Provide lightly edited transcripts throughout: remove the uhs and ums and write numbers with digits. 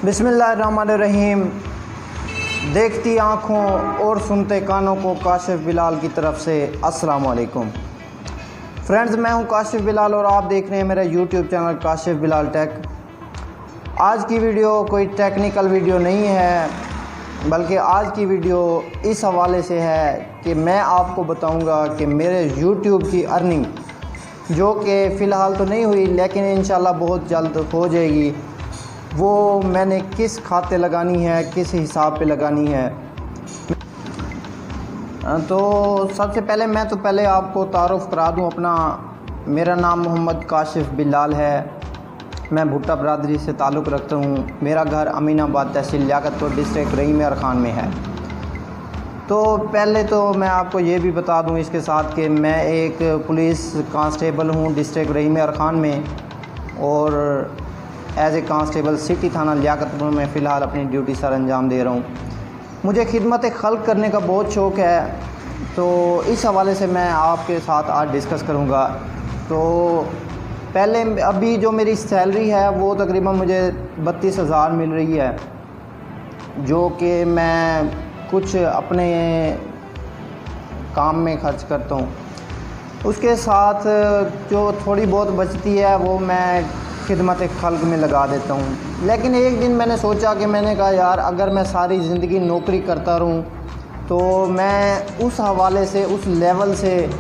बिस्मिल्लाहिर्रहमानिर्रहीम। देखती आँखों और सुनते कानों को काशिफ बिलाल की तरफ से अस्सलाम वालेकुम। फ्रेंड्स, मैं हूं काशिफ बिलाल और आप देख रहे हैं मेरा YouTube channel Kashif Bilal tech. आज की वीडियो कोई टेक्निकल वीडियो नहीं है, बल्कि आज की वीडियो इस हवाले से है कि मैं आपको बताऊंगा कि मेरे यूट्यूब की अर्निंग, जो कि फ़िलहाल तो नहीं हुई लेकिन इंशाल्लाह बहुत जल्द हो जाएगी, वो मैंने किस खाते लगानी है, किस हिसाब पे लगानी है। तो सबसे पहले आपको तारुफ़ करा दूं अपना। मेरा नाम मोहम्मद काशिफ बिलाल है। मैं भुट्टा बरादरी से ताल्लुक़ रखता हूं। मेरा घर अमीनाबाद तहसील लियाकतपुर डिस्ट्रिक्ट रहीम यार ख़ान में है। तो पहले तो मैं आपको ये भी बता दूं इसके साथ कि मैं एक पुलिस कांस्टेबल हूं डिस्ट्रिक्ट रहीम यार ख़ान में, और एज ए कांस्टेबल सिटी थाना लियाकतपुर में फ़िलहाल अपनी ड्यूटी सर अंजाम दे रहा हूँ। मुझे खिदमत खल्क करने का बहुत शौक़ है, तो इस हवाले से मैं आपके साथ आज डिस्कस करूँगा। तो पहले अभी जो मेरी सैलरी है वो तकरीबन मुझे 32,000 मिल रही है, जो कि मैं कुछ अपने काम में खर्च करता हूँ। उसके साथ जो थोड़ी बहुत बचती है वो मैं खिदमत खल्क में लगा देता हूँ। लेकिन एक दिन मैंने सोचा कि मैंने कहा यार, अगर मैं सारी ज़िंदगी नौकरी करता रहूँ तो मैं उस हवाले से, उस लेवल से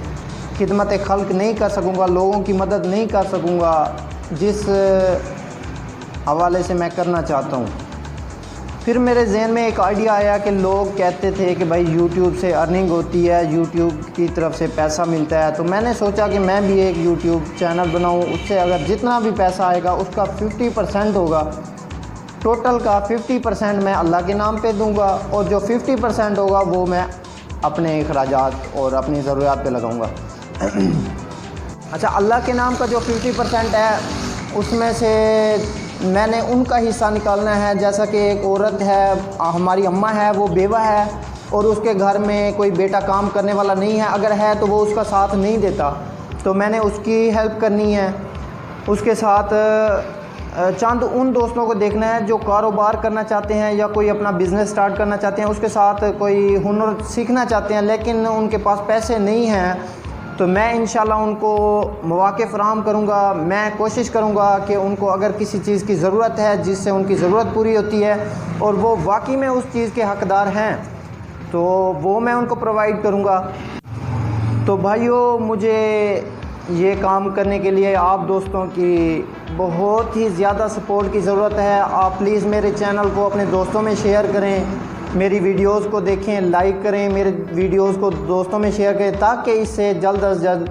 खिदमत खल्क नहीं कर सकूँगा, लोगों की मदद नहीं कर सकूँगा जिस हवाले से मैं करना चाहता हूँ। फिर मेरे जहन में एक आइडिया आया कि लोग कहते थे कि भाई यूट्यूब से अर्निंग होती है, यूट्यूब की तरफ से पैसा मिलता है। तो मैंने सोचा कि मैं भी एक यूट्यूब चैनल बनाऊं, उससे अगर जितना भी पैसा आएगा उसका 50% होगा, टोटल का 50% मैं अल्लाह के नाम पे दूंगा, और जो 50% होगा वो मैं अपने अखराजात और अपनी ज़रूरियात पे लगाऊंगा। अच्छा, अल्लाह के नाम का जो 50% है उसमें से मैंने उनका हिस्सा निकालना है। जैसा कि एक औरत है, हमारी अम्मा है, वो बेवा है और उसके घर में कोई बेटा काम करने वाला नहीं है, अगर है तो वो उसका साथ नहीं देता, तो मैंने उसकी हेल्प करनी है। उसके साथ चंद उन दोस्तों को देखना है जो कारोबार करना चाहते हैं या कोई अपना बिज़नेस स्टार्ट करना चाहते हैं, उसके साथ कोई हुनर सीखना चाहते हैं लेकिन उनके पास पैसे नहीं हैं, तो मैं इंशाल्लाह उनको मौक़े फ़राहम करूँगा। मैं कोशिश करूँगा कि उनको अगर किसी चीज़ की ज़रूरत है जिससे उनकी ज़रूरत पूरी होती है और वो वाकई में उस चीज़ के हक़दार हैं, तो वो मैं उनको प्रोवाइड करूँगा। तो भाइयों, मुझे ये काम करने के लिए आप दोस्तों की बहुत ही ज़्यादा सपोर्ट की ज़रूरत है। आप प्लीज़ मेरे चैनल को अपने दोस्तों में शेयर करें, मेरी वीडियोस को देखें, लाइक करें, मेरे वीडियोस को दोस्तों में शेयर करें, ताकि इससे जल्द अज जल्द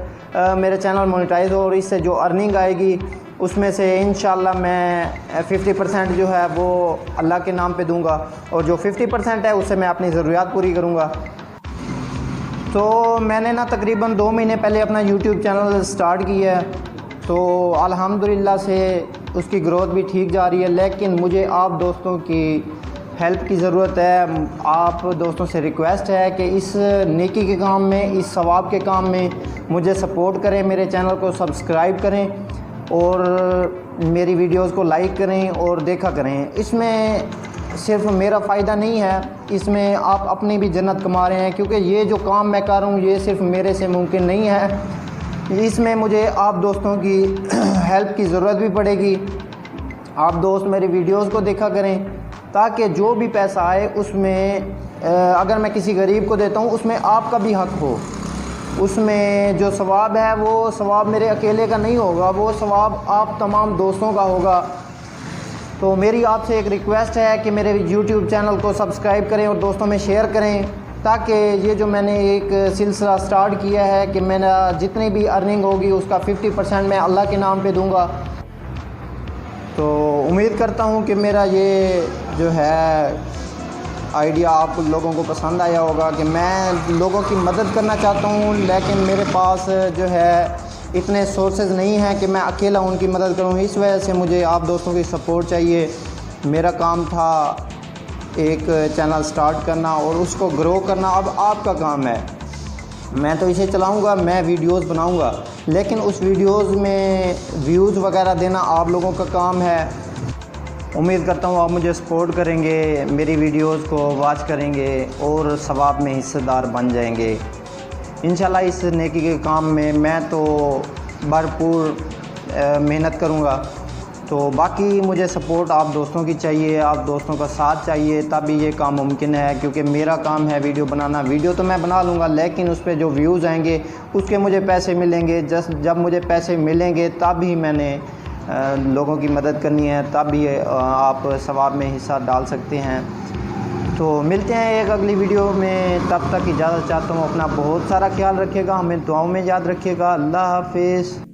मेरा चैनल मोनेटाइज हो, और इससे जो अर्निंग आएगी उसमें से इंशाल्लाह मैं 50% जो है वो अल्लाह के नाम पे दूंगा, और जो 50% है उससे मैं अपनी ज़रूरियात पूरी करूंगा। तो मैंने ना तकरीबन 2 महीने पहले अपना यूट्यूब चैनल स्टार्ट किया है, तो अल्हम्दुलिल्लाह से उसकी ग्रोथ भी ठीक जा रही है। लेकिन मुझे आप दोस्तों की हेल्प की ज़रूरत है। आप दोस्तों से रिक्वेस्ट है कि इस नेकी के काम में, इस सवाब के काम में मुझे सपोर्ट करें, मेरे चैनल को सब्सक्राइब करें और मेरी वीडियोस को लाइक करें और देखा करें। इसमें सिर्फ मेरा फ़ायदा नहीं है, इसमें आप अपनी भी जन्नत कमा रहे हैं, क्योंकि ये जो काम मैं कर रहा हूँ ये सिर्फ मेरे से मुमकिन नहीं है। इसमें मुझे आप दोस्तों की हेल्प की ज़रूरत भी पड़ेगी। आप दोस्त मेरी वीडियोस को देखा करें, ताकि जो भी पैसा आए उसमें अगर मैं किसी गरीब को देता हूँ उसमें आपका भी हक़ हो। उसमें जो सवाब है वो सवाब मेरे अकेले का नहीं होगा, वो सवाब आप तमाम दोस्तों का होगा। तो मेरी आपसे एक रिक्वेस्ट है कि मेरे यूट्यूब चैनल को सब्सक्राइब करें और दोस्तों में शेयर करें, ताकि ये जो मैंने एक सिलसिला स्टार्ट किया है कि मेरा जितनी भी अर्निंग होगी उसका 50% मैं अल्लाह के नाम पे दूंगा। तो उम्मीद करता हूँ कि मेरा ये जो है आइडिया आप लोगों को पसंद आया होगा कि मैं लोगों की मदद करना चाहता हूँ, लेकिन मेरे पास जो है इतने सोर्सेज नहीं हैं कि मैं अकेला उनकी मदद करूँ। इस वजह से मुझे आप दोस्तों की सपोर्ट चाहिए। मेरा काम था एक चैनल स्टार्ट करना और उसको ग्रो करना, अब आपका काम है। मैं तो इसे चलाऊंगा, मैं वीडियोस बनाऊंगा, लेकिन उस वीडियोस में व्यूज़ वगैरह देना आप लोगों का काम है। उम्मीद करता हूँ आप मुझे सपोर्ट करेंगे, मेरी वीडियोस को वॉच करेंगे और सवाब में हिस्सेदार बन जाएंगे इंशाल्लाह। इस नेकी के काम में मैं तो भरपूर मेहनत करूँगा। तो बाकी मुझे सपोर्ट आप दोस्तों की चाहिए, आप दोस्तों का साथ चाहिए, तभी ये काम मुमकिन है। क्योंकि मेरा काम है वीडियो बनाना। वीडियो तो मैं बना लूँगा, लेकिन उस पर जो व्यूज़ आएंगे उसके मुझे पैसे मिलेंगे। जब मुझे पैसे मिलेंगे तब ही मैंने लोगों की मदद करनी है, तब भी आप सवाब में हिस्सा डाल सकते हैं। तो मिलते हैं एक अगली वीडियो में, तब तक इजाज़त चाहता हूँ। अपना बहुत सारा ख्याल रखिएगा, हमें दुआओं में याद रखिएगा। अल्लाह हाफिज़।